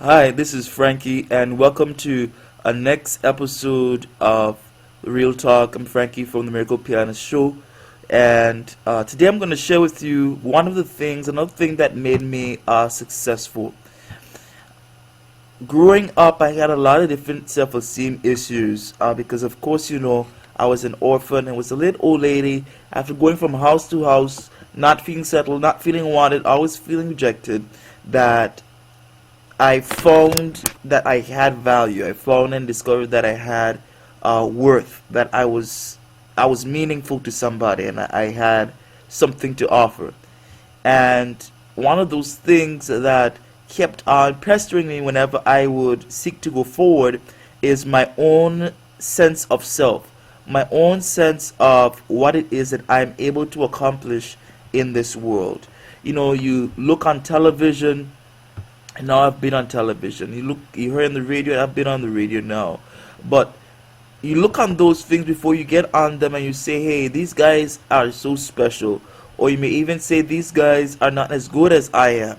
Hi, this is Frankie, and welcome to a next episode of Real Talk. I'm Frankie from the Miracle Pianist Show, and today I'm going to share with you another thing that made me successful. Growing up, I had a lot of different self-esteem issues because, of course, I was an orphan and was a little old lady. After going from house to house, not feeling settled, not feeling wanted, always feeling rejected, that I found that I had value. I found and discovered that I had worth. That I was meaningful to somebody, and I had something to offer. And one of those things that kept on pestering me whenever I would seek to go forward is my own sense of self, my own sense of what it is that I'm able to accomplish in this world. You look on television. Now I've been on television. You heard on the radio. I've been on the radio now, but you look on those things before you get on them, and you say, "Hey, these guys are so special," or you may even say, "These guys are not as good as I am."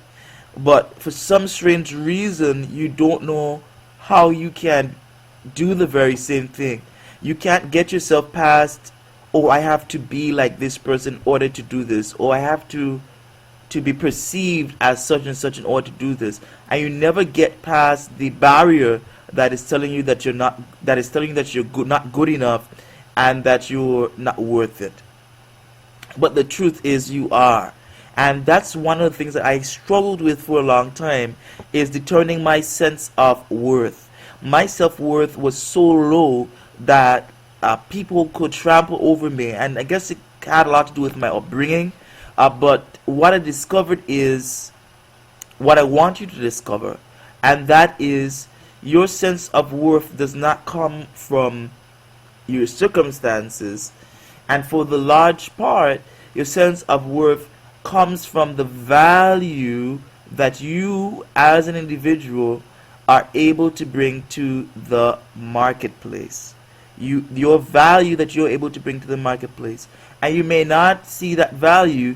But for some strange reason, you don't know how you can do the very same thing. You can't get yourself past, "Oh, I have to be like this person in order to do this," or "I have to be perceived as such and such in order to do this," and you never get past the barrier that is telling you that you're not good enough, and that you're not worth it. But the truth is you are. And that's one of the things that I struggled with for a long time, is determining my sense of worth. My self-worth was so low that people could trample over me, and I guess it had a lot to do with my upbringing. But what I discovered is what I want you to discover, and that is your sense of worth does not come from your circumstances, and for the large part, your sense of worth comes from the value that you as an individual are able to bring to the marketplace. Your value that you're able to bring to the marketplace, and you may not see that value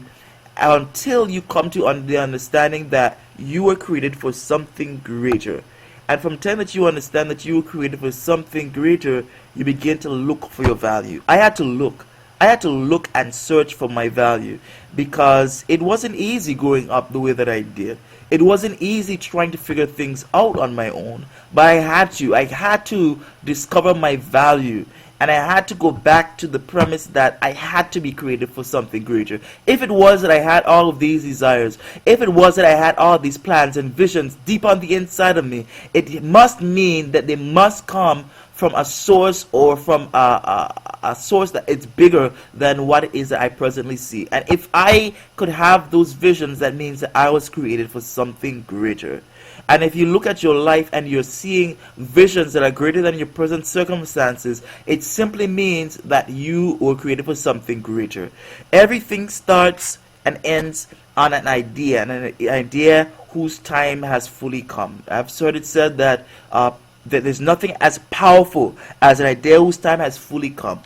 until you come to the understanding that you were created for something greater. And from the time that you understand that you were created for something greater, you begin to look for your value. I had to look. I had to look and search for my value, because it wasn't easy growing up the way that I did. It wasn't easy trying to figure things out on my own, but I had to. I had to discover my value. And I had to go back to the premise that I had to be created for something greater. If it was that I had all of these desires, if it was that I had all these plans and visions deep on the inside of me, it must mean that they must come from a source, or from a source that it's bigger than what it is that I presently see. And if I could have those visions, that means that I was created for something greater. And if you look at your life and you're seeing visions that are greater than your present circumstances, it simply means that you were created for something greater. Everything starts and ends on an idea, and an idea whose time has fully come. I've heard it said that there's nothing as powerful as an idea whose time has fully come.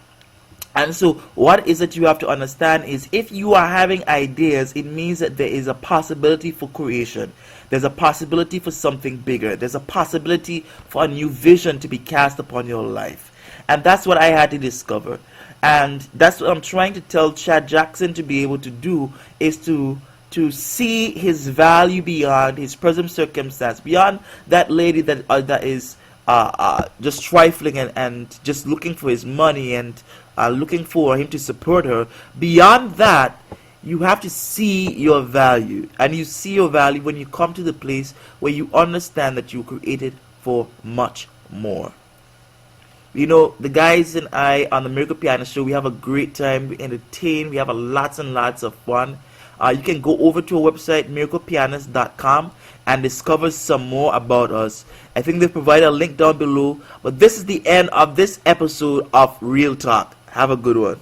And so what is it you have to understand is, if you are having ideas, it means that there is a possibility for creation. There's a possibility for something bigger. There's a possibility for a new vision to be cast upon your life. And that's what I had to discover. And that's what I'm trying to tell Chad Jackson to be able to do, is to see his value beyond his present circumstance, beyond that lady that is just trifling and just looking for his money, and looking for him to support her. Beyond that, you have to see your value. And you see your value when you come to the place where you understand that you were created for much more. The guys and I on the Miracle Pianist Show, we have a great time. We entertain. We have lots and lots of fun. You can go over to our website, miraclepianist.com, and discover some more about us. I think they provide a link down below. But this is the end of this episode of Real Talk. Have a good one.